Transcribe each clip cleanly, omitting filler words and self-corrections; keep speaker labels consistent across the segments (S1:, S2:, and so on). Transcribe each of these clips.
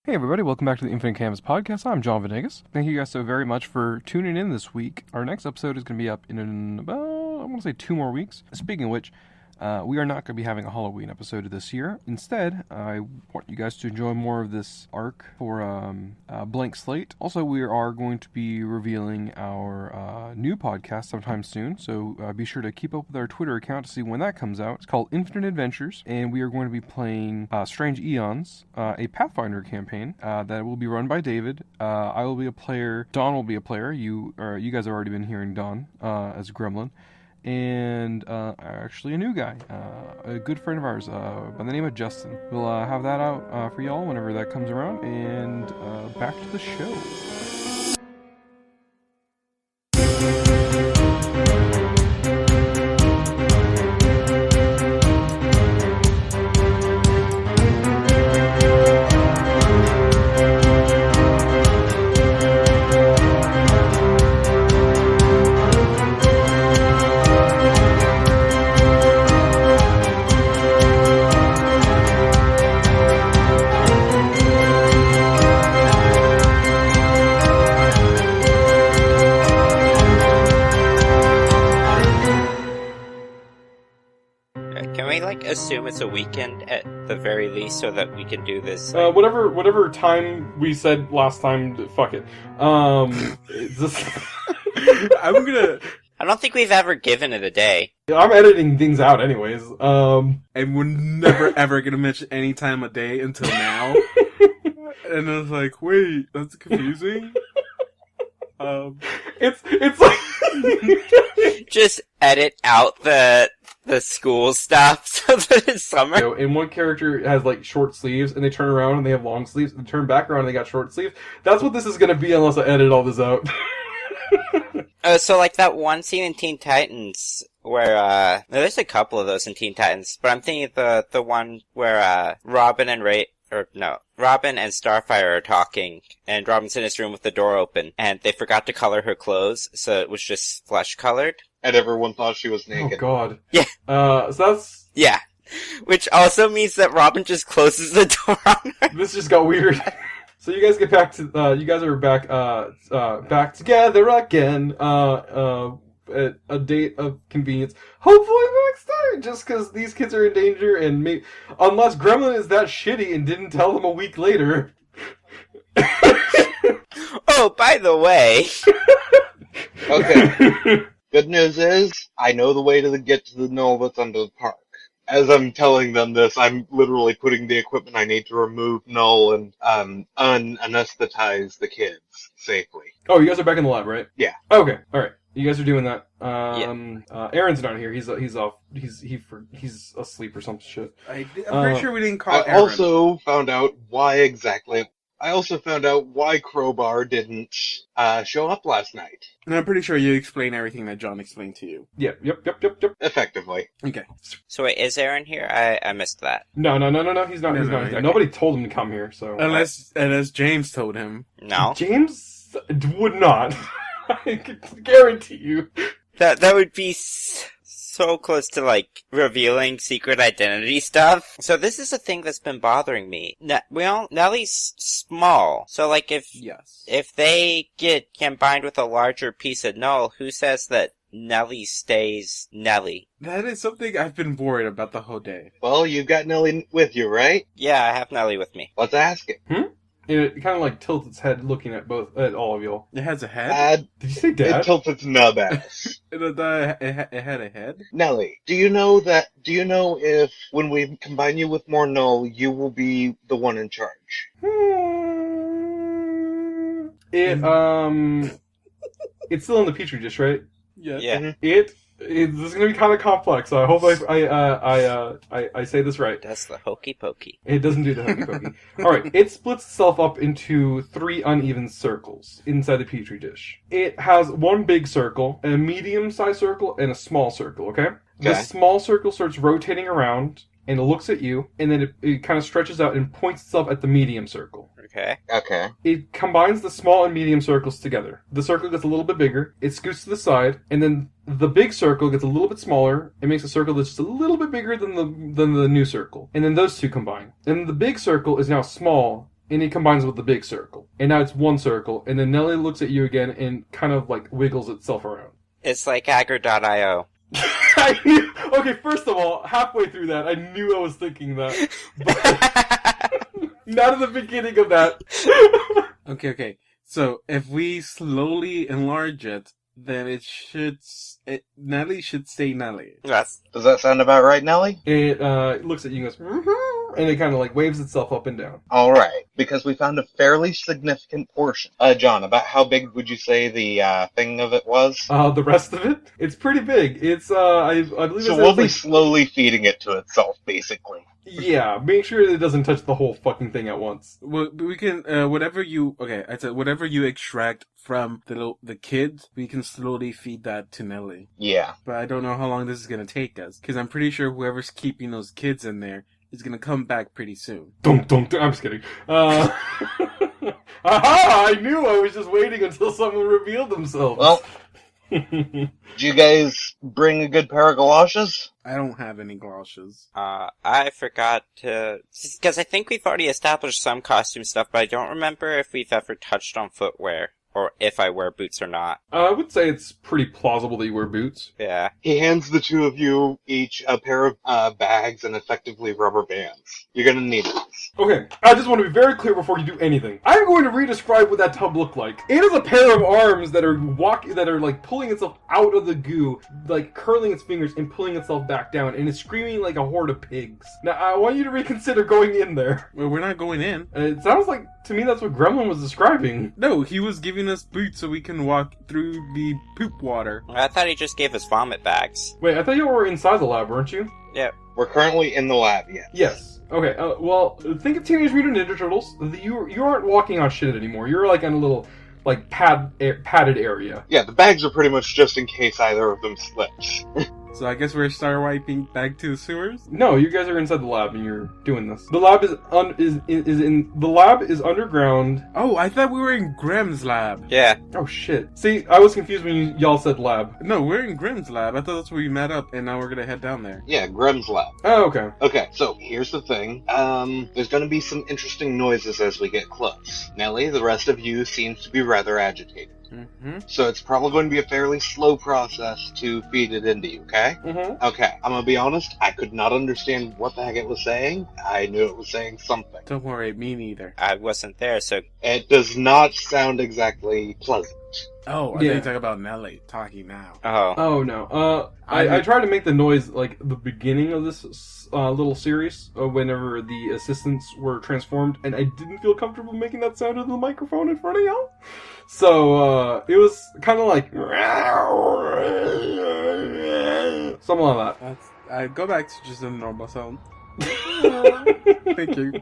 S1: Hey everybody, welcome back to the Infinite Canvas Podcast. I'm John Venegas. Thank you guys so very much for tuning in this week. Our next episode is going to be up in about, I want to say 2 more weeks. Speaking of which, we are not going to be having a Halloween episode this year. Instead, I want you guys to enjoy more of this arc for Blank Slate. Also, we are going to be revealing our new podcast sometime soon, so be sure to keep up with our Twitter account to see when that comes out. It's called Infinite Adventures, and we are going to be playing Strange Eons, a Pathfinder campaign that will be run by David. I will be a player. Don will be a player. You guys have already been hearing Don as Gremlin. And actually a new guy, a good friend of ours by the name of Justin. We'll have that out for y'all whenever that comes around, and back to the show.
S2: Assume it's a weekend at the very least so that we can do this.
S1: Whatever time we said last time, fuck it.
S2: I don't think we've ever given it a day.
S1: I'm editing things out anyways.
S3: And we're never ever gonna mention any time of day until now. And I was like, wait, that's confusing.
S1: It's like
S2: just edit out the school stuff so that it's summer.
S1: And one character has like short sleeves, and they turn around and they have long sleeves, and they turn back around and they got short sleeves. That's what this is going to be unless I edit all this out.
S2: So like that one scene in Teen Titans where there's a couple of those in Teen Titans, but I'm thinking the one where Robin and Starfire are talking, and Robin's in his room with the door open, and they forgot to color her clothes, so it was just flesh-colored.
S4: And everyone thought she was naked.
S1: Oh, God.
S2: Yeah.
S1: So that's...
S2: Yeah. Which also means that Robin just closes the door on her.
S1: This just got weird. So you guys get back to... you guys are back together again. At a date of convenience. Hopefully next time, just because these kids are in danger, and unless Gremlin is that shitty and didn't tell them a week later.
S2: Oh, by the way.
S4: Okay. Good news is, I know the way to get to the knoll that's under the park. As I'm telling them this, I'm literally putting the equipment I need to remove Null and unanesthetize the kids safely.
S1: Oh, you guys are back in the lab, right?
S4: Yeah.
S1: Okay, alright. You guys are doing that.
S2: Yeah.
S1: Aaron's not here. He's off. He's asleep or some shit.
S3: I'm pretty sure we didn't call
S4: I
S3: Aaron.
S4: also found out why Crowbar didn't show up last night.
S3: And I'm pretty sure you explained everything that John explained to you.
S1: Yeah, yep.
S4: Effectively.
S3: Okay.
S2: So wait, is Aaron here? I missed that.
S1: No, he's not. He's not.
S3: Okay.
S1: Nobody told him to come here, so...
S3: Unless James told him.
S2: No.
S1: James would not. I can guarantee you.
S2: That would be so close to, like, revealing secret identity stuff. So this is a thing that's been bothering me. Nellie's small. So, like, if they get combined with a larger piece of Null, who says that Nellie stays Nellie?
S3: That is something I've been worried about the whole day.
S4: Well, you've got Nellie with you, right?
S2: Yeah, I have Nellie with me.
S4: Let's ask it.
S1: It kind of like tilts its head looking at all of y'all.
S3: It has a head?
S4: Dad,
S1: Did you say dad?
S4: it tilts its nub ass.
S3: It had a head?
S4: Nellie, do you know if when we combine you with more Null, you will be the one in charge?
S1: It's still in the petri dish, right?
S3: Yeah.
S2: Yeah.
S1: This is going to be kind of complex, so I hope I say this right.
S2: That's the hokey pokey.
S1: It doesn't do the hokey pokey. Alright, it splits itself up into 3 uneven circles inside the petri dish. It has one big circle, a medium-sized circle, and a small circle, okay? The small circle starts rotating around, and it looks at you, and then it kind of stretches out and points itself at the medium circle.
S2: Okay.
S1: It combines the small and medium circles together. The circle gets a little bit bigger, it scoots to the side, and then the big circle gets a little bit smaller. It makes a circle that's just a little bit bigger than the new circle. And then those two combine. And the big circle is now small, and it combines with the big circle. And now it's one circle, and then Nelly looks at you again and kind of like wiggles itself around.
S2: It's like Agger.io.
S1: I knew, okay, first of all, halfway through that, I knew I was thinking that. But not at the beginning of that.
S3: Okay. So, if we slowly enlarge it, then Nelly should stay Nelly.
S2: Yes.
S4: Does that sound about right, Nelly?
S1: It looks at you and goes, and it kind of like waves itself up and down.
S4: Alright, because we found a fairly significant portion. John, about how big would you say the thing of it was?
S1: The rest of it? It's pretty big. It's, I believe
S4: So
S1: it's
S4: we'll be
S1: like,
S4: slowly feeding it to itself, basically.
S1: yeah, make sure it doesn't touch the whole fucking thing at once.
S3: Well, we can, whatever you extract from the kids, we can slowly feed that to Nelly.
S4: Yeah.
S3: But I don't know how long this is gonna take us, because I'm pretty sure whoever's keeping those kids in there is gonna come back pretty soon.
S1: Dunk. I'm just kidding. Aha! I knew I was just waiting until someone revealed themselves.
S4: Well, did you guys bring a good pair of galoshes?
S3: I don't have any galoshes.
S2: I forgot to... Because I think we've already established some costume stuff, but I don't remember if we've ever touched on footwear. Or if I wear boots or not.
S1: I would say it's pretty plausible that you wear boots.
S2: Yeah.
S4: He hands the two of you each a pair of bags and effectively rubber bands. You're gonna need these.
S1: Okay, I just want to be very clear before you do anything. I'm going to re-describe what that tub looked like. It is a pair of arms that are like pulling itself out of the goo, like curling its fingers and pulling itself back down, and it's screaming like a horde of pigs. Now, I want you to reconsider going in there.
S3: Well, we're not going in.
S1: It sounds like, to me, that's what Gremlin was describing.
S3: No, he was giving us boots so we can walk through the poop water.
S2: I thought he just gave us vomit bags.
S1: Wait, I thought you were inside the lab, weren't you?
S2: Yeah.
S4: We're currently in the lab, yes.
S1: Yes. Okay, well, think of Teenage Mutant Ninja Turtles. You aren't walking on shit anymore. You're like in a little, like, padded area.
S4: Yeah, the bags are pretty much just in case either of them slips.
S3: So I guess we're star wiping back to the sewers?
S1: No, you guys are inside the lab and you're doing this. The lab the lab is underground.
S3: Oh, I thought we were in Grimm's lab.
S2: Yeah.
S1: Oh shit. See, I was confused when y'all said lab.
S3: No, we're in Grimm's lab. I thought that's where we met up, and now we're gonna head down there.
S4: Yeah, Grem's lab.
S1: Oh, okay.
S4: Okay, so here's the thing. There's gonna be some interesting noises as we get close. Nelly, the rest of you seems to be rather agitated.
S3: Mm-hmm.
S4: So it's probably going to be a fairly slow process to feed it into you, okay?
S1: Mm-hmm.
S4: Okay, I'm gonna be honest, I could not understand what the heck it was saying. I knew it was saying something.
S3: Don't worry, me neither.
S2: I wasn't there, so...
S4: It does not sound exactly pleasant.
S3: Oh, I think you're talking about Nelly talking now.
S2: Oh.
S1: Oh no. I tried to make the noise like the beginning of this little series whenever the assistants were transformed, and I didn't feel comfortable making that sound into the microphone in front of y'all. So it was kind of like something like that.
S3: I go back to just a normal sound. Thank you.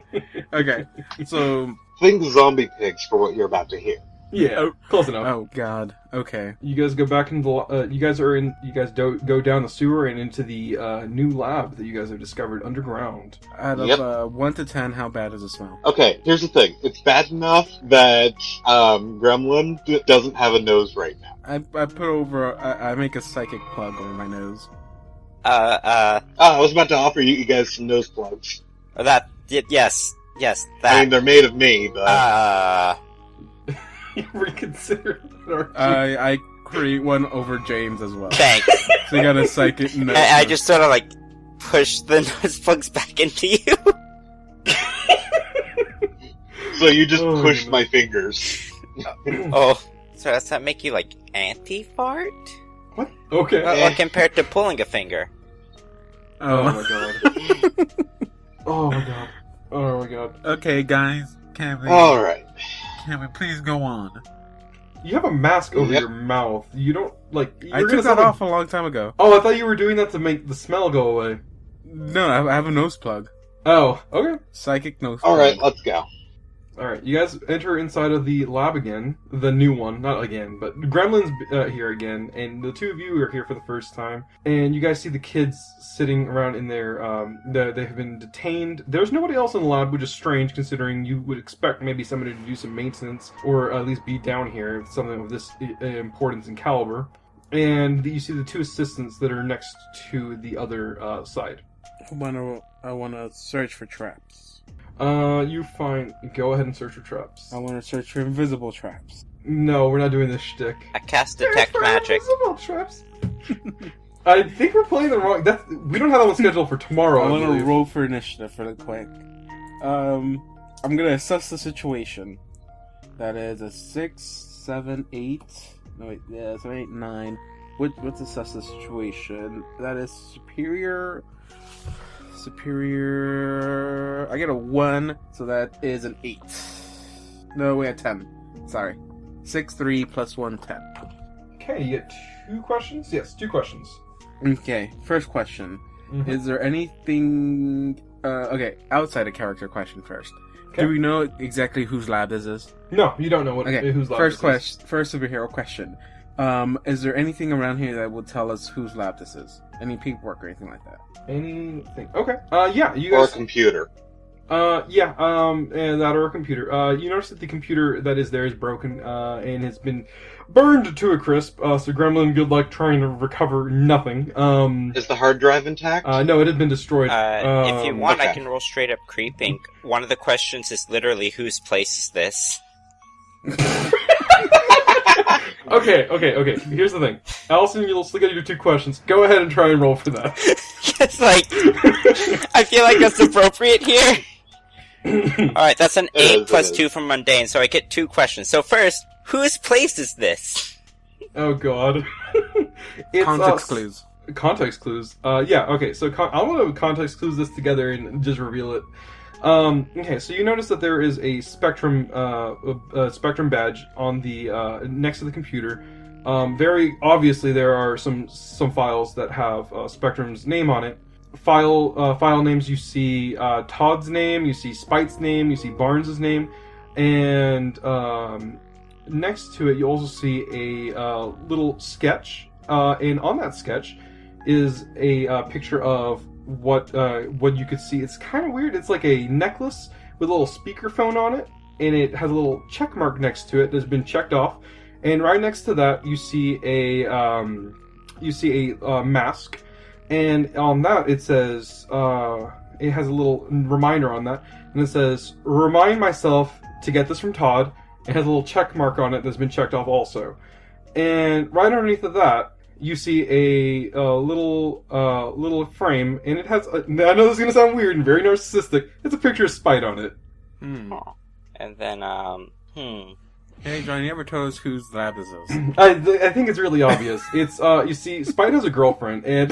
S3: Okay, so
S4: Think zombie pigs for what you're about to hear.
S1: Yeah, close enough.
S3: oh god, okay.
S1: You guys go back into the. You guys go down the sewer and into the new lab that you guys have discovered underground.
S3: Out of 1 to 10, how bad does it smell?
S4: Okay, here's the thing. It's bad enough that Gremlin doesn't have a nose right now.
S3: I make a psychic plug over my nose.
S4: I was about to offer you guys some nose plugs.
S2: Yes, that.
S4: I mean, they're made of me, but...
S1: You reconsider that.
S3: I create one over James as well.
S2: Thanks.
S3: So you got a psychic nose.
S2: I just sort of, like, push the nose plugs back into you.
S4: So you just pushed my fingers.
S2: Oh, so does that make you, like, anti-fart?
S1: What? Okay.
S2: Or compared to pulling a finger?
S1: Oh my god. Oh my god. Oh my god.
S3: Okay, guys. Can we please go on?
S1: You have a mask over your mouth. You don't, like...
S3: I took that off a long time ago.
S1: Oh, I thought you were doing that to make the smell go away.
S3: No, I have a nose plug.
S1: Oh, okay.
S3: Psychic nose plug.
S4: Alright, let's go.
S1: Alright, you guys enter inside of the lab again. The new one. Not again, but Gremlin's here again. And the two of you are here for the first time. And you guys see the kids sitting around in there. They have been detained. There's nobody else in the lab, which is strange considering you would expect maybe somebody to do some maintenance. Or at least be down here with something of this importance and caliber. And you see the two assistants that are next to the other side.
S3: I wanna search for traps.
S1: You find... Go ahead and search for traps.
S3: I want to search for invisible traps.
S1: No, we're not doing this shtick.
S2: I cast detect magic.
S1: Invisible traps. I think we're playing the wrong... we don't have that one scheduled for tomorrow,
S3: I
S1: I
S3: want to
S1: believe.
S3: roll for initiative really quick. I'm going to assess the situation. That is a 6, 7, 8... No, wait, yeah, 7, 8, 9. What's assess the situation? That is superior... Superior... I get a 1, so that is an 8. No, we had 10. Sorry. 6, 3, plus 1, 10.
S1: Okay, you get 2 questions? Yes, 2 questions.
S3: Okay, first question.
S1: Mhm.
S3: Is there anything... okay, outside of character question first.
S1: Okay.
S3: Do we know exactly whose lab this is?
S1: No, you don't know what whose lab
S3: First
S1: this is.
S3: First superhero question. Is there anything around here that will tell us whose lab this is? Any paperwork or anything like that?
S1: Anything. Okay. Yeah, you
S4: Or a
S1: guys...
S4: computer.
S1: And that or a computer. You notice that the computer that is there is broken, and has been burned to a crisp, so Gremlin, good luck trying to recover nothing.
S4: Is the hard drive intact?
S1: No, it has been destroyed.
S2: If you want, I
S4: okay.
S2: can roll straight up creeping. One of the questions is literally, whose place is this?
S1: Okay. Here's the thing. Allison, you'll still get your 2 questions. Go ahead and try and roll for that.
S2: It's like, I feel like that's appropriate here. Alright, that's an 8 plus 2 from mundane, so I get 2 questions. So first, whose place is this?
S1: Oh god. It's,
S3: Context clues.
S1: Context clues. Yeah, okay, so I want to context clues this together and just reveal it. Okay, so you notice that there is a Spectrum, Spectrum badge on the, next to the computer. Very obviously there are some files that have, Spectrum's name on it. File names, you see, Todd's name, you see Spite's name, you see Barnes's name, and, next to it you also see a, little sketch, and on that sketch is a, picture of what you could see. It's kind of weird. It's like a necklace with a little speakerphone on it, and it has a little check mark next to it that's been checked off. And right next to that, you see a mask, and on that it says it has a little reminder on that, and it says, "Remind myself to get this from Todd." It has a little check mark on it that's been checked off also. And right underneath of that, you see a little frame, and it has... I know this is going to sound weird and very narcissistic. It's a picture of Spite on it.
S2: And then,
S3: Hey, John, you ever told us whose lab this is?
S1: I think it's really obvious. It's, you see, Spite has a girlfriend, and...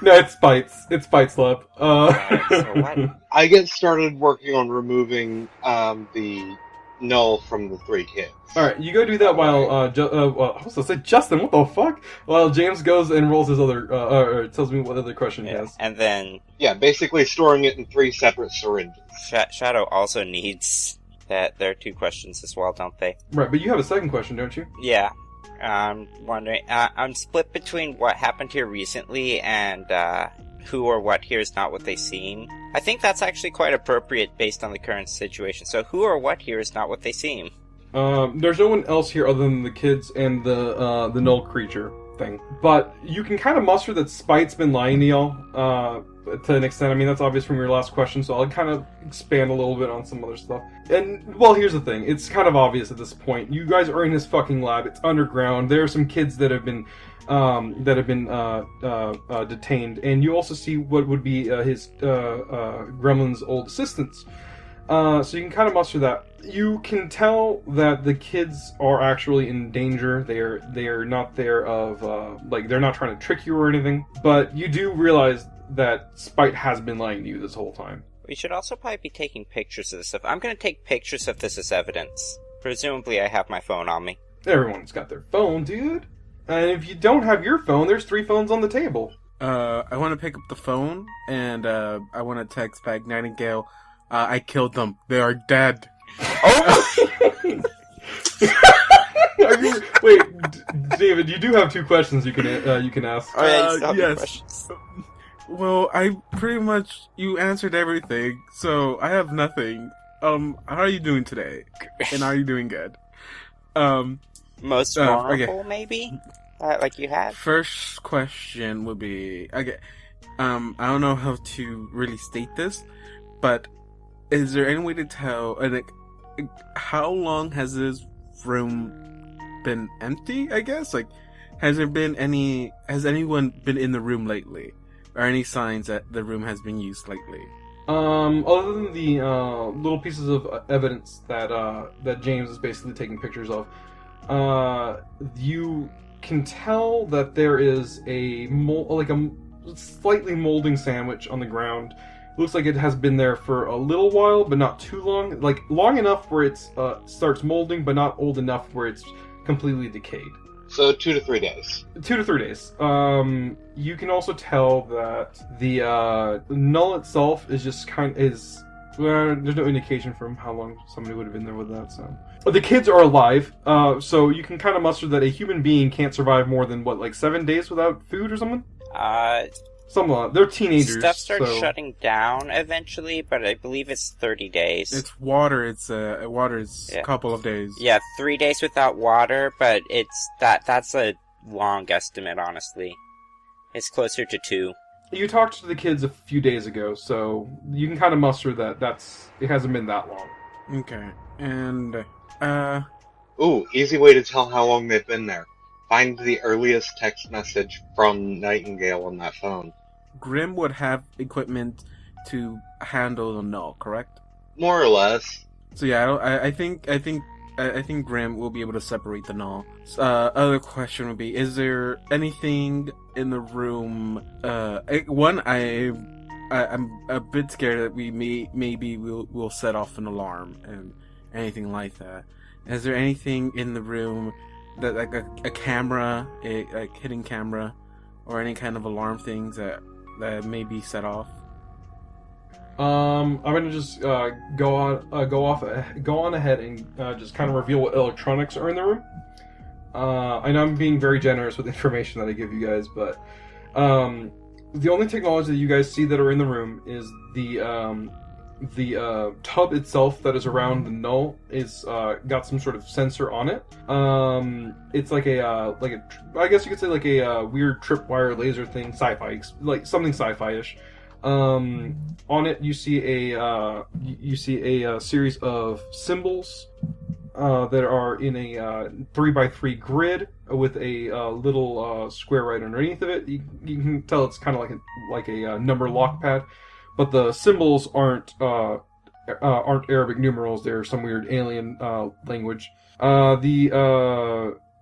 S1: No, it's Spite's. It's Spite's lab.
S2: so what?
S4: I get started working on removing the null from the 3 kids.
S1: Alright, you go do that while, I was gonna say Justin, what the fuck? While James goes and rolls his other, or tells me what other question he has.
S2: And then...
S4: Yeah, basically storing it in 3 separate syringes.
S2: Shadow also needs that. There are 2 questions as well, don't they?
S1: Right, but you have a second question, don't you?
S2: Yeah. I'm wondering... I'm split between what happened here recently and, who or what here is not what they seem. I think that's actually quite appropriate based on the current situation. So who or what here is not what they seem?
S1: There's no one else here other than the kids and the null creature thing. But you can kind of muster that Spite's been lying to y'all, to an extent. I mean, that's obvious from your last question, so I'll kind of expand a little bit on some other stuff. And, well, here's the thing. It's kind of obvious at this point. You guys are in his fucking lab. It's underground. There are some kids that have been detained, and you also see what would be his Gremlin's old assistants. So you can kind of muster that. You can tell that the kids are actually in danger. They are not there of they're not trying to trick you or anything. But you do realize that Spite has been lying to you this whole time.
S2: We should also probably be taking pictures of this stuff. I'm going to take pictures of this as evidence. Presumably, I have my phone on me.
S1: Everyone's got their phone, dude. And if you don't have your phone, there's 3 phones on the table.
S3: I want to pick up the phone, and I want to text back Nightingale. I killed them. They are dead.
S2: Oh!
S1: Wait, David, you do have 2 questions you can ask.
S2: Oh, yeah, you still have your
S3: yes.
S2: questions.
S3: Well, you answered everything, so I have nothing. How are you doing today? And are you doing good?
S2: Most vulnerable, maybe? Like you had?
S3: First question would be, okay, I don't know how to really state this, but is there any way to tell, like, how long has this room been empty, I guess? Like, has anyone been in the room lately? Or any signs that the room has been used lately?
S1: Other than the little pieces of evidence that James is basically taking pictures of, you can tell that there is a slightly molding sandwich on the ground. It looks like it has been there for a little while, but not too long. Like, long enough where it starts molding, but not old enough where it's completely decayed.
S4: So 2 to 3 days.
S1: 2 to 3 days. You can also tell that the null itself is just there's no indication from how long somebody would have been there with that. So the kids are alive. So you can kind of muster that a human being can't survive more than 7 days without food or something. They're teenagers.
S2: Stuff starts shutting down eventually, but I believe it's 30 days.
S3: It's water. It's a couple of days.
S2: Yeah, 3 days without water, but that's a long estimate, honestly. It's closer to 2.
S1: You talked to the kids a few days ago, so you can kind of muster that it hasn't been that long.
S3: Okay, and
S4: Ooh, easy way to tell how long they've been there. Find the earliest text message from Nightingale on that phone.
S3: Grim would have equipment to handle the null, correct?
S4: More or less.
S3: So yeah, I think Grim will be able to separate the null. Other question would be: is there anything in the room? I'm a bit scared that we'll set off an alarm and anything like that. Is there anything in the room that, like a camera, a hidden camera, or any kind of alarm things that may be set off?
S1: I'm gonna just go on ahead and just kind of reveal what electronics are in the room. I know I'm being very generous with the information that I give you guys, but the only technology that you guys see that are in the room is the tub itself that is around the null is got some sort of sensor on it. It's like I guess you could say like a weird tripwire laser thing, sci-fi, like something sci-fi-ish. On it you see a series of symbols that are in a 3x3 grid with a little square right underneath of it. You can tell it's kind of like a number lock pad. But the symbols aren't Arabic numerals. They're some weird alien language.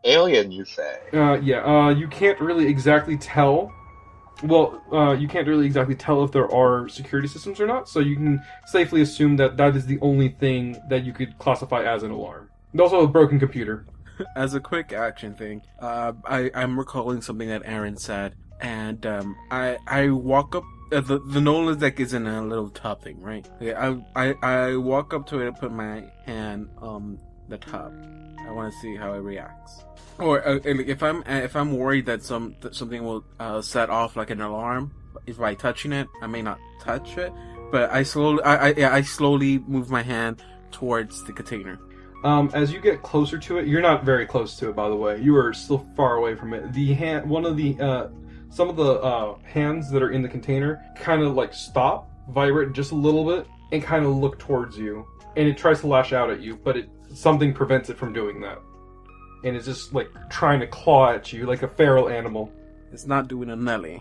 S4: Alien, you say?
S1: Yeah. You can't really exactly tell. Well, you can't really exactly tell if there are security systems or not. So you can safely assume that is the only thing that you could classify as an alarm. And also a broken computer.
S3: As a quick action thing, I'm recalling something that Aaron said, and I walk up. The Nolan deck is in a little tub thing, right? Yeah, I walk up to it and put my hand on the tub. I want to see how it reacts. Or if I'm worried that something will set off like an alarm, if by touching it, I may not touch it, but I slowly move my hand towards the container.
S1: As you get closer to it, you're not very close to it, by the way. You are still far away from it. Some of the hands that are in the container kind of like stop, vibrate just a little bit, and kind of look towards you. And it tries to lash out at you, but something prevents it from doing that. And it's just like trying to claw at you like a feral animal.
S3: It's not doing a Nelly.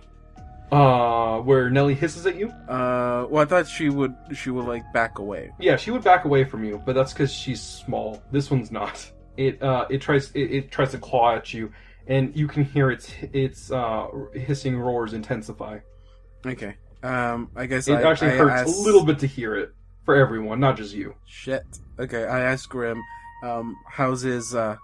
S1: Where Nelly hisses at you?
S3: Well, I thought she would like back away.
S1: Yeah, she would back away from you, but that's because she's small. This one's not. It tries to claw at you. And you can hear its hissing roars intensify.
S3: Okay. I guess
S1: it actually hurts a little bit to hear it for everyone, not just you.
S3: Shit. Okay. I asked Grim, how's the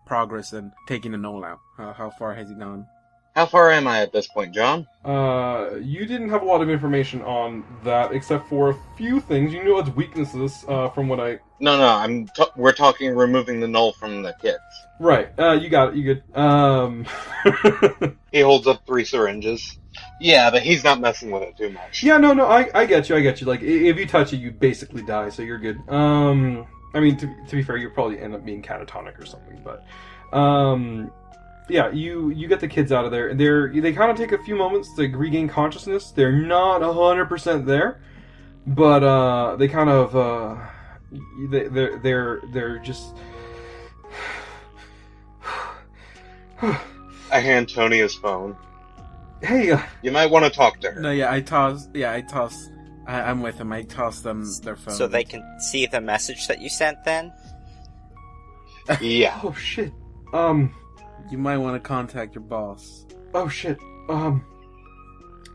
S3: progress in taking the null out? How far has he gone?
S4: How far am I at this point, John?
S1: You didn't have a lot of information on that, except for a few things. You know its weaknesses, from what I...
S4: No, we're talking removing the null from the kids.
S1: Right, you got it, you good.
S4: He holds up 3 syringes. Yeah, but he's not messing with it too much.
S1: Yeah, no, I get you. Like, if you touch it, you basically die, so you're good. I mean, to be fair, you'll probably end up being catatonic or something, but... Yeah, you get the kids out of there. They kind of take a few moments to regain consciousness. They're not 100% there, but they kind of they're just.
S4: I hand Tony his phone.
S1: Hey,
S4: you might want to talk to her.
S3: No, I toss. I'm with him. I toss them their phone.
S2: So they can see the message that you sent then?
S4: Yeah.
S1: Oh, shit.
S3: You might want to contact your boss.
S1: Oh, shit.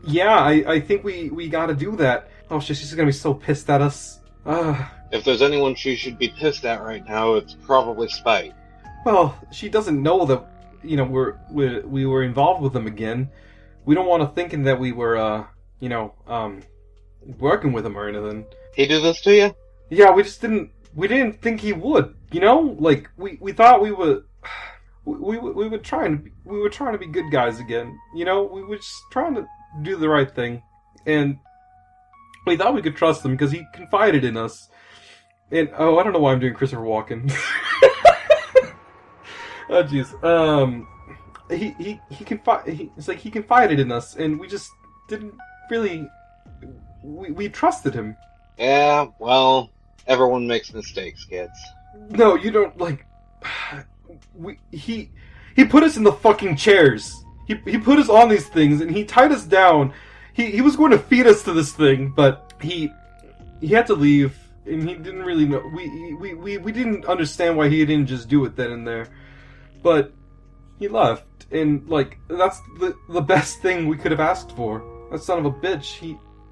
S1: Yeah, I think we gotta do that. Oh, shit, she's gonna be so pissed at us.
S4: If there's anyone she should be pissed at right now, it's probably Spite.
S1: Well, she doesn't know that, we were involved with them again. We don't want her thinking that we were, working with him or anything.
S4: He do this to you?
S1: Yeah, we didn't think he would, Like, we thought we were trying to be good guys again, We were just trying to do the right thing. And we thought we could trust him because he confided in us. And, I don't know why I'm doing Christopher Walken. Oh, jeez. He confided in us, and we just didn't really. We trusted him.
S4: Yeah, well, everyone makes mistakes, kids.
S1: No, you don't He put us in the fucking chairs. He put us on these things, and he tied us down. He was going to feed us to this thing, but he had to leave, and he didn't really know. We didn't understand why he didn't just do it then and there. But he left, and that's the best thing we could have asked for. That son of a bitch.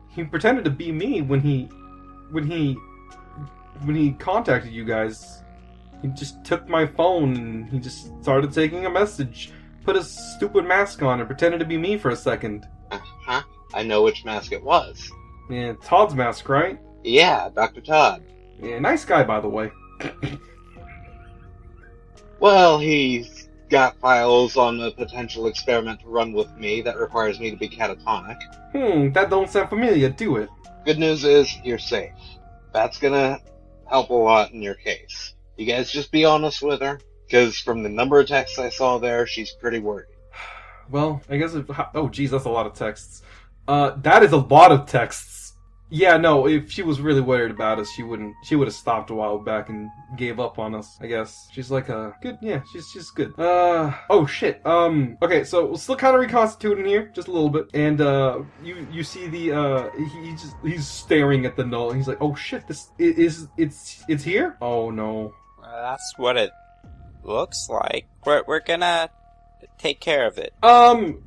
S1: He pretended to be me when he contacted you guys. He just took my phone and he just started taking a message, put a stupid mask on, and pretended to be me for a second.
S4: Uh-huh. I know which mask it was.
S1: Yeah, Todd's mask, right?
S4: Yeah, Dr. Todd.
S1: Yeah, nice guy, by the way.
S4: Well, he's got files on a potential experiment to run with me that requires me to be catatonic.
S1: That don't sound familiar, do it?
S4: Good news is, you're safe. That's gonna help a lot in your case. You guys just be honest with her, because from the number of texts I saw there, she's pretty worried.
S1: Well, I guess oh geez, that's a lot of texts. That is a lot of texts. Yeah, no, if she was really worried about us, she would have stopped a while back and gave up on us, I guess. She's good, yeah, she's good. Oh shit, okay, so we're still kind of reconstituting here, just a little bit, and, you see he's staring at the null, and he's like, oh shit, it's here? Oh no.
S2: That's what it looks like. We're gonna take care of it.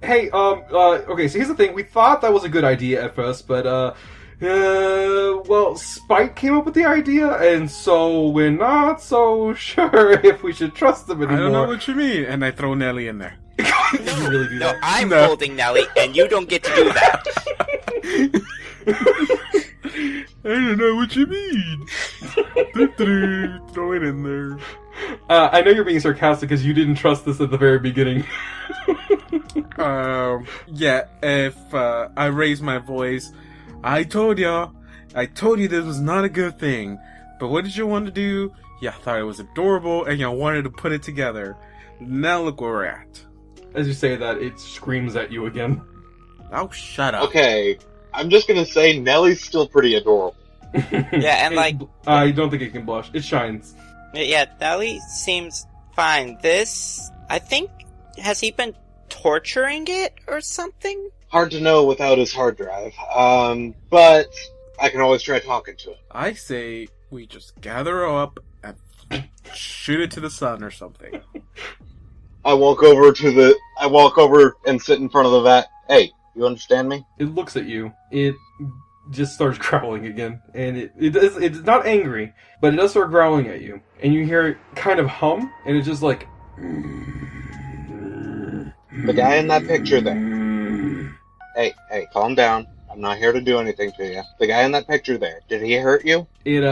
S1: Hey, okay, so here's the thing, we thought that was a good idea at first, but, well, Spike came up with the idea, and so we're not so sure if we should trust them anymore.
S3: I don't know what you mean, and I throw Nelly in there.
S1: You really do that?
S2: I'm holding Nelly, and you don't get to do that.
S3: I don't know what you mean. Throw it in there.
S1: I know you're being sarcastic because you didn't trust this at the very beginning.
S3: Yeah, if I raise my voice, I told you this was not a good thing. But what did you want to do? You thought it was adorable, and you wanted to put it together. Now look where we're at.
S1: As you say that, it screams at you again.
S3: Oh, shut up.
S4: Okay, I'm just gonna say Nellie's still pretty adorable.
S2: Yeah, and
S1: I don't think it can blush. It shines.
S2: Yeah, Nelly seems fine. I think, has he been torturing it or something?
S4: Hard to know without his hard drive. But I can always try talking to him.
S3: I say we just gather her up and shoot it to the sun or something.
S4: I walk over and sit in front of the vat. Hey, you understand me?
S1: It looks at you. It just starts growling again. And it's not angry, but it does start growling at you. And you hear it kind of hum, and it's just like...
S4: The guy in that picture there. Hey, calm down. I'm not here to do anything to you. The guy in that picture there, did he hurt you?
S1: It,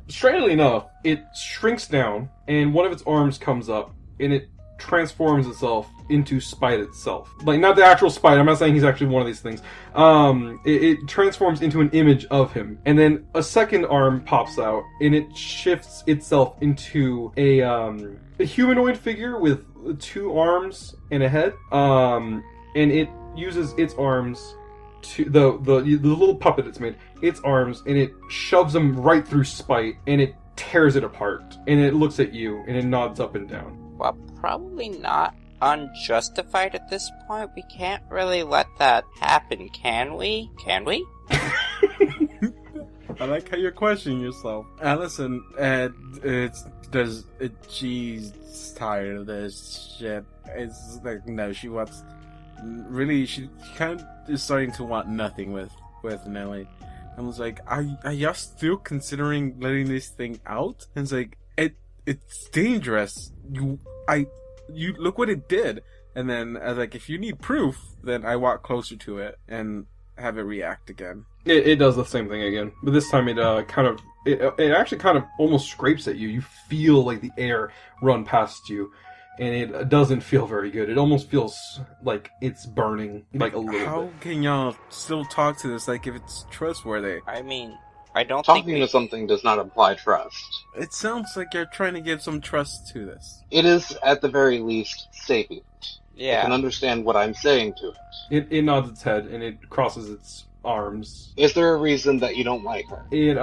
S1: strangely enough, it shrinks down, and one of its arms comes up, and it transforms itself into Spite itself. Like, not the actual Spite, I'm not saying he's actually one of these things. It transforms into an image of him, and then a second arm pops out, and it shifts itself into a humanoid figure with 2 arms and a head, and it uses its arms to the little puppet it's made, its arms, and it shoves them right through Spite, and it tears it apart, and it looks at you, and it nods up and down.
S2: Well, probably not unjustified at this point. We can't really let that happen, can we? Can we?
S3: I like how you're questioning yourself. Allison, she's tired of this shit. It's like, no, she kind of is starting to want nothing with Nelly. I was like, are y'all still considering letting this thing out? And it's like, it's dangerous. You look what it did. And then I was like, if you need proof, then I walk closer to it and have it react again.
S1: It does the same thing again, but this time it actually kind of almost scrapes at you. You feel like the air run past you, and it doesn't feel very good. It almost feels like it's burning, like a little bit.
S3: How can y'all still talk to this, like, if it's trustworthy?
S2: I mean, I don't
S4: Talking
S2: think
S4: to something does not imply trust.
S3: It sounds like you're trying to give some trust to this.
S4: It is, at the very least, sapient.
S2: Yeah.
S4: I can understand what I'm saying to it.
S1: It nods its head, and it crosses its arms.
S4: Is there a reason that you don't like her?
S1: It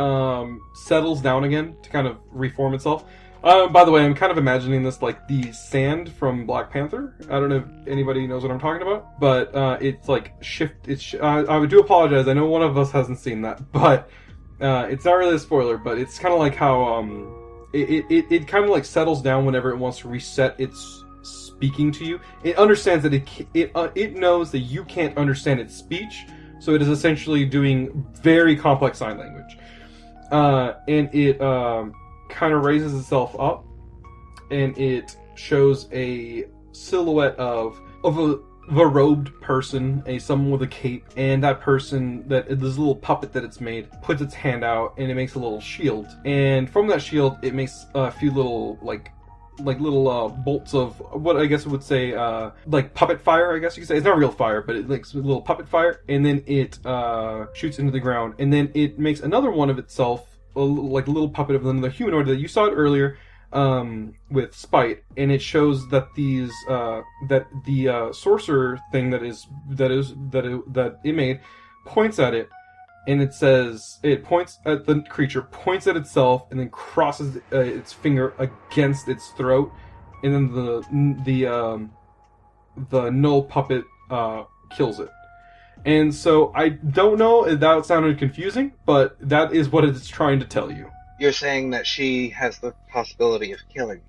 S1: settles down again to kind of reform itself. By the way, I'm kind of imagining this like the sand from Black Panther. I don't know if anybody knows what I'm talking about, but it's like I do apologize. I know one of us hasn't seen that, but it's not really a spoiler. But it's kind of like how it kind of like settles down whenever it wants to reset its speaking to you. It understands that it knows that you can't understand its speech. So it is essentially doing very complex sign language. And it kind of raises itself up, and it shows a silhouette of a robed person, someone with a cape, and that person, this little puppet that it's made, puts its hand out, and it makes a little shield. And from that shield, it makes a few little, like little bolts of what I guess I would say like puppet fire, I guess you could say. It's not real fire, but it makes a little puppet fire, and then it shoots into the ground, and then it makes another one of itself, like a little puppet of another humanoid that you saw it earlier with Spite, and it shows that these that the sorcerer thing that it made points at it. And it says, it points at the creature, points at itself, and then crosses its finger against its throat, and then the null puppet kills it. And so I don't know if that sounded confusing, but that is what it's trying to tell you.
S4: You're saying that she has the possibility of killing.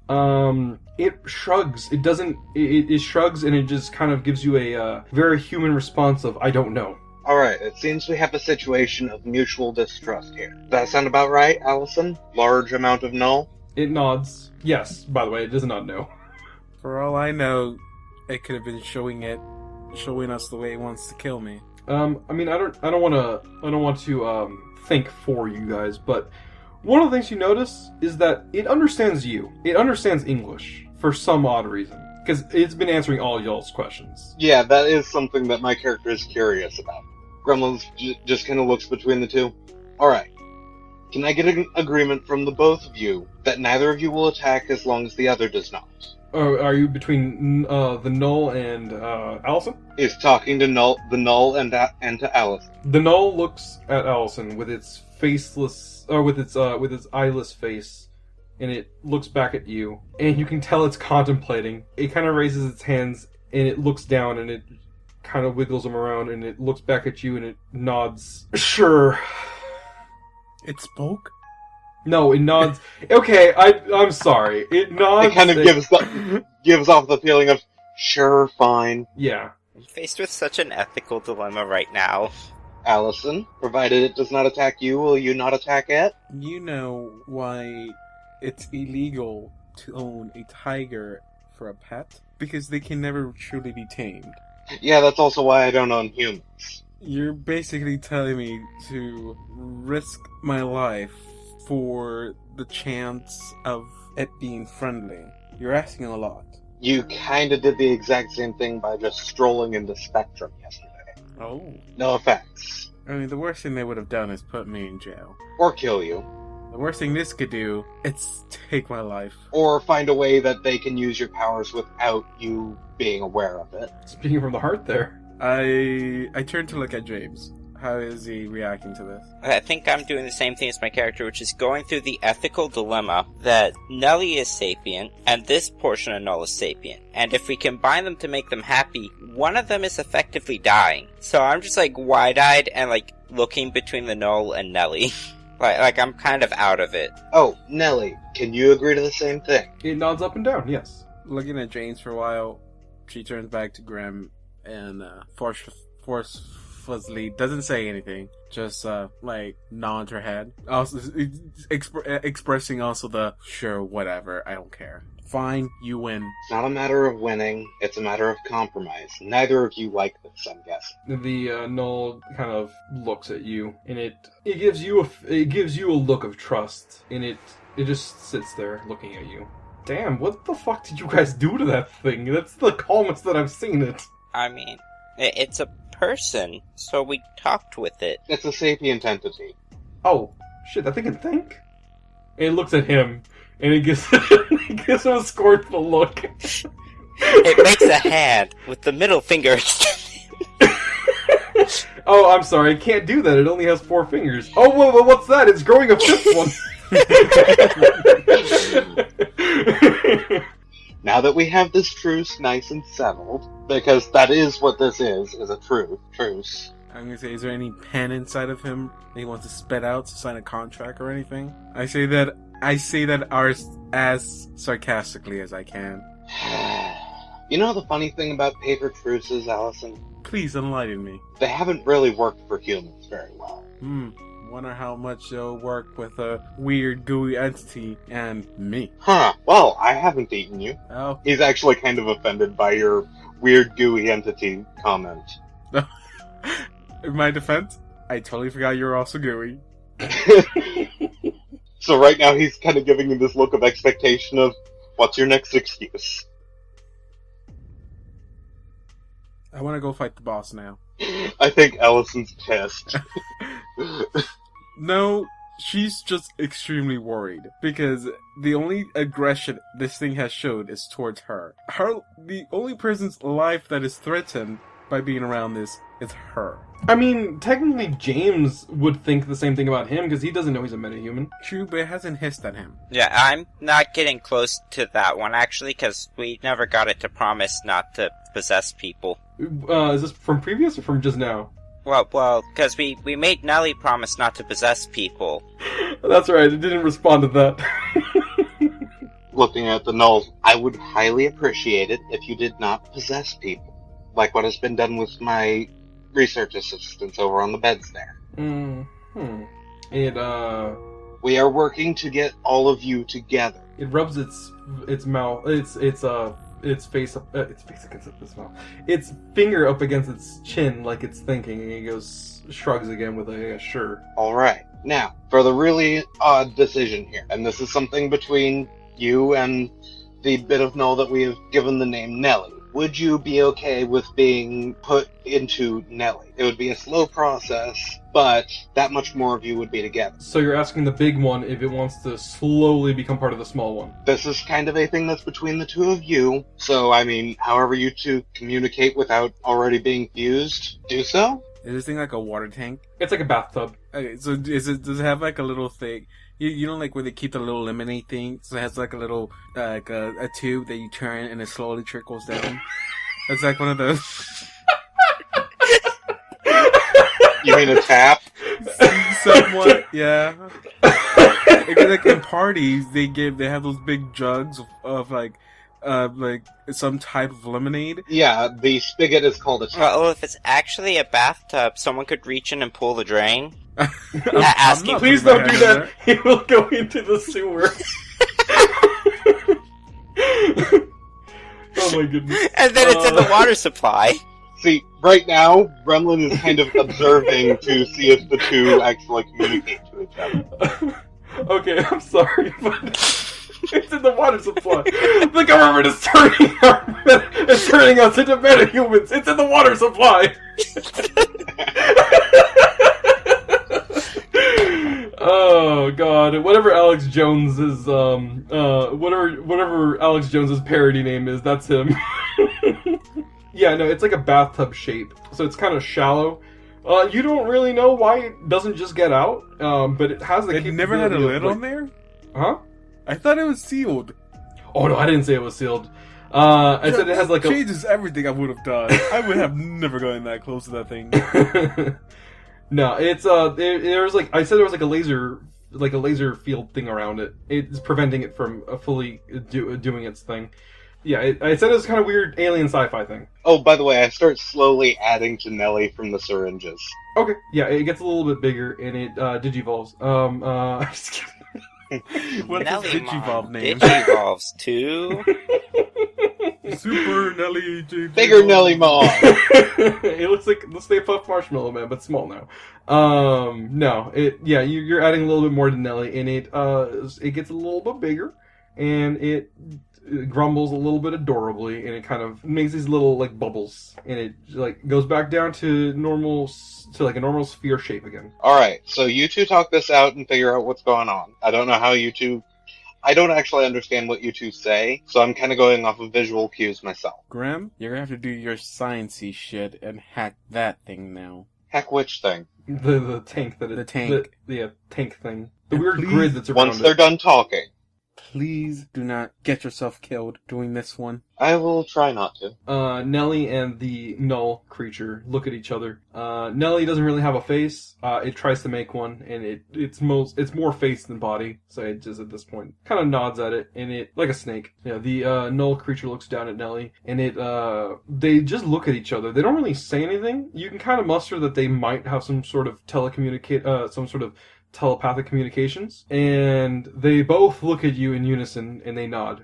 S1: It shrugs. It doesn't. It shrugs, and it just kind of gives you a very human response of I don't know.
S4: Alright, it seems we have a situation of mutual distrust here. Does that sound about right, Allison? Large amount of null?
S1: It nods. Yes, by the way, it does not know.
S3: For all I know, it could have been showing us the way it wants to kill me.
S1: I mean, I don't want to think for you guys, but one of the things you notice is that it understands you. It understands English for some odd reason, because it's been answering all y'all's questions.
S4: Yeah, that is something that my character is curious about. Gremlins just kind of looks between the two. Alright. Can I get an agreement from the both of you that neither of you will attack as long as the other does not?
S1: Are you between the Null and Allison?
S4: Is talking to the Null and to Allison.
S1: The Null looks at Allison with its faceless, or with its eyeless face, and it looks back at you, and you can tell it's contemplating. It kind of raises its hands, and it looks down, and it kind of wiggles them around, and it looks back at you, and it nods. Sure.
S3: It spoke?
S1: No, it nods. Okay, I'm sorry. It nods.
S4: It kind of gives off the feeling of, sure, fine.
S1: Yeah.
S2: I'm faced with such an ethical dilemma right now.
S4: Allison, provided it does not attack you, will you not attack it?
S3: You know why it's illegal to own a tiger for a pet? Because they can never truly be tamed.
S4: Yeah, that's also why I don't own humans.
S3: You're basically telling me to risk my life for the chance of it being friendly. You're asking a lot.
S4: You kinda did the exact same thing by just strolling into Spectrum yesterday.
S3: Oh.
S4: No effects.
S3: I mean, the worst thing they would have done is put me in jail.
S4: Or kill you.
S3: The worst thing this could do, it's take my life.
S4: Or find a way that they can use your powers without you being aware of it.
S1: Speaking from the heart there.
S3: I turn to look at James. How is he reacting to this?
S2: I think I'm doing the same thing as my character, which is going through the ethical dilemma that Nelly is sapient, and this portion of Null is sapient. And if we combine them to make them happy, one of them is effectively dying. So I'm just like wide-eyed and like looking between the Null and Nelly. like I'm kind of out of it.
S4: Oh, Nelly, can you agree to the same thing?
S1: It nods up and down, yes.
S3: Looking at James for a while, she turns back to Grim and forcefully doesn't say anything, just like nods her head. Also, expressing also the sure, whatever, I don't care. Fine, you win.
S4: It's not a matter of winning, it's a matter of compromise. Neither of you like this, I'm guessing.
S1: The Null kind of looks at you, and it gives you a look of trust, and it just sits there looking at you. Damn, what the fuck did you guys do to that thing? That's the calmest that I've seen it.
S2: I mean, it's a person, so we talked with it.
S4: It's a sapient entity.
S1: Oh, shit, that thing can think? And it looks at him, and it gives him a scornful look.
S2: It makes a hand with the middle finger extended.
S1: Oh, I'm sorry, it can't do that. It only has 4 fingers. Oh, well, what's that? It's growing a 5th one.
S4: Now that we have this truce nice and settled, because that is what this is a truce.
S3: I'm gonna say, is there any pen inside of him that he wants to spit out to sign a contract or anything? I say that as sarcastically as I can.
S4: You know the funny thing about paper truces, Allison?
S3: Please enlighten me.
S4: They haven't really worked for humans very well.
S3: Wonder how much they'll work with a weird gooey entity and me.
S4: Huh, well, I haven't eaten you.
S3: Oh.
S4: He's actually kind of offended by your weird gooey entity comment.
S3: In my defense, I totally forgot you were also gooey.
S4: So right now he's kind of giving you this look of expectation of, what's your next excuse?
S3: I want to go fight the boss now.
S4: I think Allison's pissed.
S3: No, she's just extremely worried because the only aggression this thing has showed is towards her. The only person's life that is threatened by being around this is her.
S1: I mean, technically James would think the same thing about him because he doesn't know he's a metahuman.
S3: True, but it hasn't hissed at him.
S2: Yeah, I'm not getting close to that one actually because we never got it to promise not to possess people.
S1: Is this from previous or from just now?
S2: Well, because we made Nelly promise not to possess people.
S1: That's right, it didn't respond to that.
S4: Looking at the Nulls, I would highly appreciate it if you did not possess people. Like what has been done with my research assistants over on the beds there. We are working to get all of you together.
S1: It rubs its mouth, its face against its mouth, its finger up against its chin like it's thinking, and it shrugs again with a sure.
S4: Alright, now, for the really odd decision here, and this is something between you and the bit of Null that we have given the name Nelly. Would you be okay with being put into Nelly? It would be a slow process, but that much more of you would be together.
S1: So you're asking the big one if it wants to slowly become part of the small one?
S4: This is kind of a thing that's between the two of you, so I mean, however you two communicate without already being fused, do so?
S3: Is this thing like a water tank?
S1: It's like a bathtub.
S3: Okay, so does it have like a little thing? You know, like where they keep the little lemonade thing? So it has like a little, like a tube that you turn and it slowly trickles down. It's like one of those.
S4: You mean a tap?
S3: Somewhat, yeah. Like in parties, they have those big jugs of like some type of lemonade.
S4: Yeah, the spigot is called a tap.
S2: Well, if it's actually a bathtub, someone could reach in and pull the drain.
S1: Please don't do that. He will go into the sewer. Oh my goodness.
S2: And then it's in the water supply.
S4: See, right now, Gremlin is kind of observing to see if the two actually communicate to each other.
S1: Okay, I'm sorry, but it's in the water supply. The government is turning us into metahumans. It's in the water supply. Oh god, whatever Alex Jones's whatever Alex Jones's parody name is, that's him. Yeah, no, it's like a bathtub shape, so it's kind of shallow. You don't really know why it doesn't just get out, but it has the
S3: It never had a lid on there?
S1: Huh?
S3: I thought it was sealed.
S1: Oh, no, I didn't say it was sealed. I said it has like
S3: changes everything I would have done. I would have never gotten that close to that thing.
S1: No, it's there's like I said there was like a laser field thing around it. It's preventing it from fully doing its thing. Yeah, I said it was kind of weird alien sci-fi thing.
S4: Oh, by the way, I start slowly adding to Nelly from the syringes.
S1: Okay, yeah, it gets a little bit bigger and it digivolves. Just kidding.
S3: What's
S2: Nelly
S3: his Digivolve name?
S2: Digivolves too.
S3: Super Nelly Digivolve.
S4: Bigger Nelly Mom!
S1: It looks like the Stay Puft Marshmallow Man, but small now. No, you're adding a little bit more to Nelly, and it gets a little bit bigger, and it grumbles a little bit adorably, and it kind of makes these little like bubbles, and it like goes back down to like a normal sphere shape again.
S4: Alright, so you two talk this out and figure out what's going on. I don't know how you two... I don't actually understand what you two say, so I'm kind of going off of visual cues myself.
S3: Grim, you're gonna have to do your sciencey shit and hack that thing now.
S4: Heck, which thing?
S1: The tank that it...
S3: The tank.
S1: The tank thing. The
S3: And
S1: weird
S3: please,
S1: grid that's around
S4: Once they're
S1: it.
S4: done talking.
S3: Please do not get yourself killed doing this one.
S4: I will try not to.
S1: Nelly and the null creature look at each other. Nelly doesn't really have a face. It tries to make one, and it's more face than body. So it just at this point kind of nods at it, and it like a snake. Yeah, the null creature looks down at Nelly, and they just look at each other. They don't really say anything. You can kind of muster that they might have some sort of telepathic communications, and they both look at you in unison, and they nod.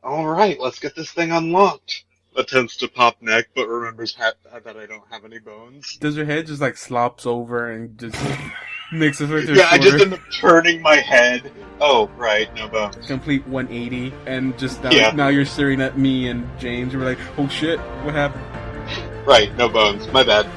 S4: Alright, let's get this thing unlocked. Attempts to pop neck, but remembers that I don't have any bones.
S3: Does your head just like slops over and just mixes with your
S4: Yeah, I just
S3: shoulder?
S4: end up turning my head. Oh, right, no bones.
S3: Complete 180, and just
S4: Yeah.
S3: now you're staring at me and James, and we're like, oh shit, what happened?
S4: Right, no bones. My bad.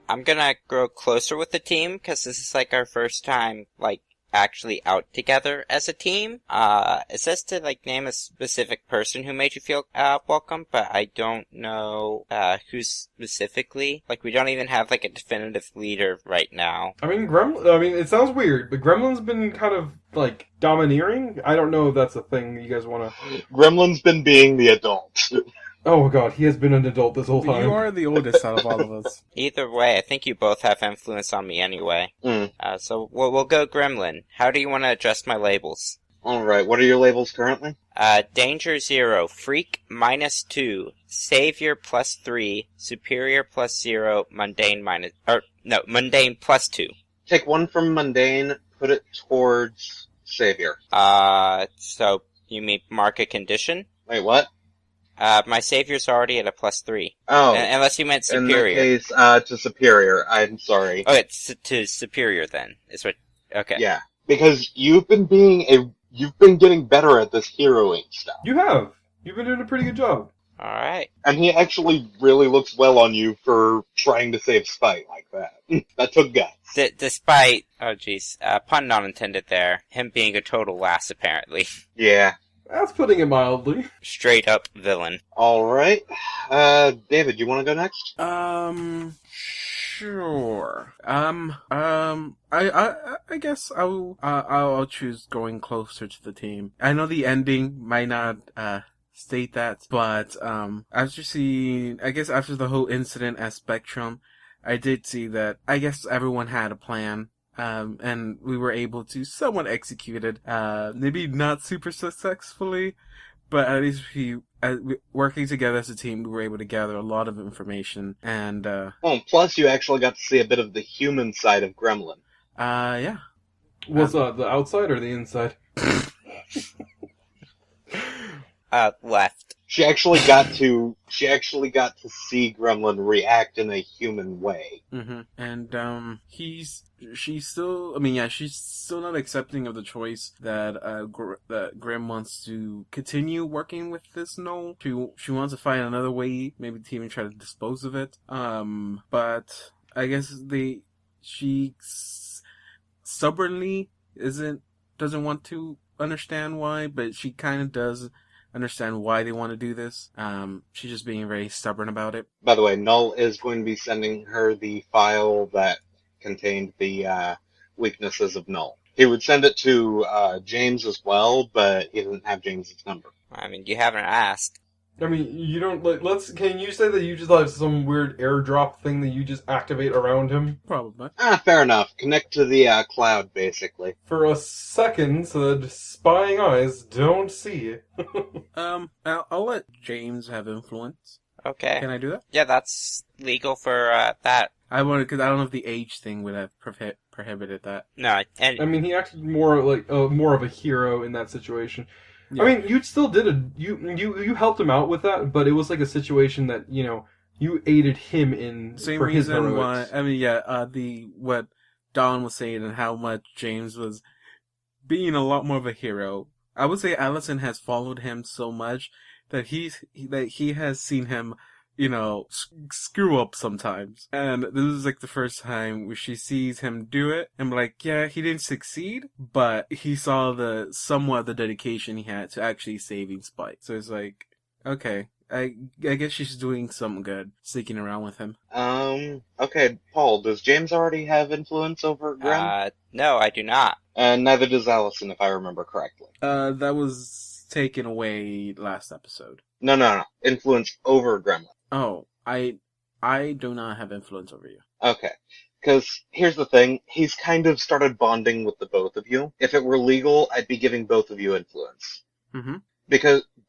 S2: I'm gonna grow closer with the team, because this is like our first time, like, actually out together as a team. It says to, like, name a specific person who made you feel, welcome, but I don't know, who specifically. Like, we don't even have, like, a definitive leader right now.
S1: I mean, it sounds weird, but Gremlin's been kind of, like, domineering. I don't know if that's a thing you guys want to...
S4: Gremlin's been being the adult.
S1: Oh god, he has been an adult this whole time.
S3: You are the oldest out of all of us.
S2: Either way, I think you both have influence on me anyway. So we'll go Gremlin. How do you want to adjust my labels?
S4: Alright, what are your labels currently?
S2: Danger 0, Freak -2, Savior +3, Superior +0, Mundane Mundane +2.
S4: Take one from Mundane, put it towards Savior.
S2: So you mean mark a condition?
S4: Wait, what?
S2: My Savior's already at a +3.
S4: Oh.
S2: Unless you meant Superior.
S4: In that case, to Superior. I'm sorry.
S2: Oh, it's to Superior then. Is what... Okay.
S4: Yeah. Because you've been getting better at this heroing stuff.
S1: You have. You've been doing a pretty good job.
S2: Alright.
S4: And he actually really looks well on you for trying to save Spite like that. That took guts.
S2: Despite... Oh, jeez. Pun not intended there. Him being a total ass, apparently.
S4: Yeah.
S1: That's putting it mildly.
S2: Straight up villain.
S4: Alright. David, you want to go next?
S3: Sure. I guess I'll choose going closer to the team. I know the ending might not, state that, but, after the whole incident at Spectrum, I did see that, I guess everyone had a plan. And we were able to somewhat execute it, maybe not super successfully, but at least working together as a team, we were able to gather a lot of information, and,
S4: plus you actually got to see a bit of the human side of Gremlin.
S3: yeah.
S1: What's the outside or the inside?
S2: Left.
S4: She actually got to see Gremlin react in a human way.
S3: Mm-hmm. And she's still not accepting of the choice that that Grim wants to continue working with this Null. She wants to find another way, maybe to even try to dispose of it. But I guess she stubbornly doesn't want to understand why, but she kind of does understand why they want to do this. She's just being very stubborn about it.
S4: By the way, Null is going to be sending her the file that contained the weaknesses of Null. He would send it to James as well, but he doesn't have James's number.
S2: I mean, you haven't asked.
S1: I mean, you don't can you say that you just have some weird airdrop thing that you just activate around him?
S3: Probably.
S4: Fair enough. Connect to the cloud, basically.
S1: For a second, so that spying eyes don't see.
S3: I'll let James have influence.
S2: Okay.
S3: Can I do that?
S2: Yeah, that's legal for that.
S3: Because I don't know if the age thing would have prohibited that.
S2: No, and
S1: I mean, he acted more like more of a hero in that situation. Yeah. I mean, you still did you helped him out with that, but it was like a situation that, you know, you aided him in
S3: same
S1: for his
S3: reason
S1: heroics.
S3: why. I mean, yeah, what Don was saying and how much James was being a lot more of a hero. I would say Allison has followed him so much that he has seen him, you know, screw up sometimes. And this is like the first time where she sees him do it. And like, yeah, he didn't succeed, but he saw somewhat the dedication he had to actually saving Spike. So it's like, okay, I guess she's doing something good, sticking around with him.
S4: Okay, Paul, does James already have influence over Grim?
S2: No, I do not.
S4: And neither does Allison, if I remember correctly.
S3: That was taken away last episode.
S4: No. Influence over Gremlin.
S3: Oh, I do not have influence over you.
S4: Okay. Because here's the thing, he's kind of started bonding with the both of you. If it were legal, I'd be giving both of you influence.
S3: Mm-hmm.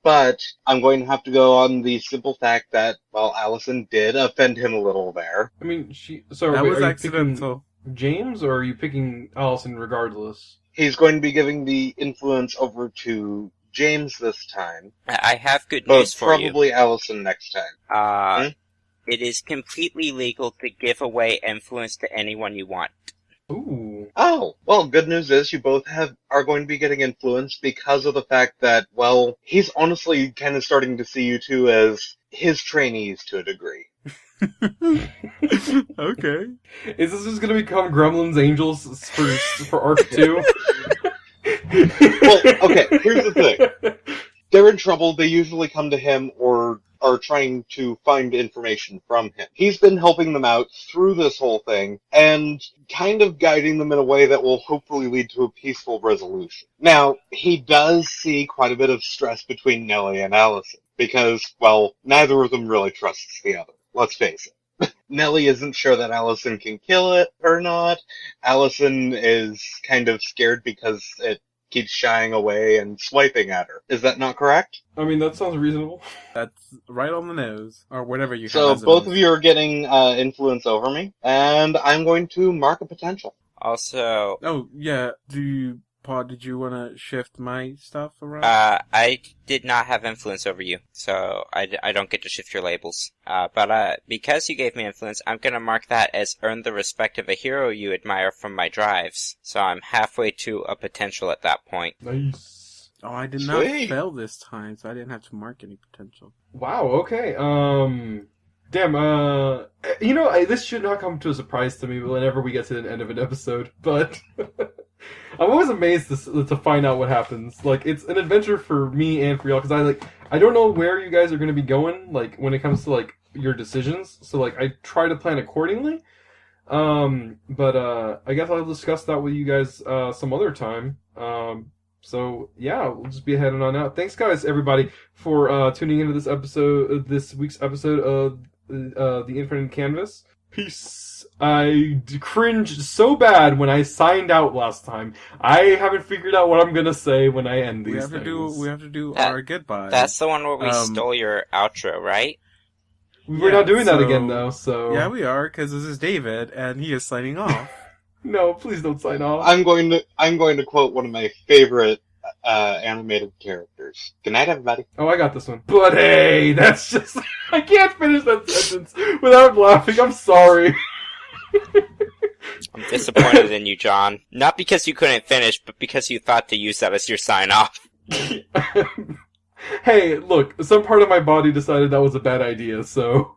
S4: But I'm going to have to go on the simple fact that, well, Allison did offend him a little there.
S1: I mean,
S3: that was accidental.
S1: James, or are you picking Allison regardless?
S4: He's going to be giving the influence over to James this time.
S2: I have good news for you.
S4: Probably Allison next time.
S2: It is completely legal to give away influence to anyone you want.
S1: Ooh.
S4: Oh, well, good news is you both are going to be getting influence because of the fact that, well, he's honestly kind of starting to see you two as his trainees to a degree.
S3: Okay.
S1: Is this just going to become Gremlin's Angels for Arc 2?
S4: Well, okay, here's the thing. They're in trouble, they usually come to him or are trying to find information from him. He's been helping them out through this whole thing and kind of guiding them in a way that will hopefully lead to a peaceful resolution. Now, he does see quite a bit of stress between Nellie and Allison because, well, neither of them really trusts the other. Let's face it. Nellie isn't sure that Allison can kill it or not. Allison is kind of scared because it keeps shying away and swiping at her. Is that not correct?
S1: I mean, that sounds reasonable.
S3: That's right on the nose, or whatever you have.
S4: So both of you are getting influence over me, and I'm going to mark a potential.
S2: Also...
S3: Oh, yeah. Paul, did you want to shift my stuff around?
S2: I did not have influence over you, so I don't get to shift your labels. But because you gave me influence, I'm gonna mark that as earn the respect of a hero you admire from my drives. So I'm halfway to a potential at that point.
S1: Nice.
S3: Oh, I did not fail this time, so I didn't have to mark any potential.
S1: Wow, okay. Damn, you know, this should not come to a surprise to me whenever we get to the end of an episode, but I'm always amazed to find out what happens. Like, it's an adventure for me and for y'all, because I don't know where you guys are going to be going, like, when it comes to, like, your decisions, so, like, I try to plan accordingly, but I guess I'll discuss that with you guys, some other time. So, yeah, we'll just be heading on out. Thanks, guys, everybody, for tuning into this week's episode of The Infinite Canvas. Peace. I cringed so bad when I signed out last time. I haven't figured out what I'm gonna say when I end these things.
S3: We have to do our goodbye.
S2: That's the one where we stole your outro, right?
S1: We're not doing that again, though, so...
S3: Yeah, we are, because this is David, and he is signing off.
S1: No, please don't sign off.
S4: I'm going to quote one of my favorite animated characters. Good night, everybody.
S1: Oh, I got this one. But hey, that's just... I can't finish that sentence without laughing. I'm sorry.
S2: I'm disappointed in you, John. Not because you couldn't finish, but because you thought to use that as your sign-off.
S1: Hey, look, some part of my body decided that was a bad idea, so...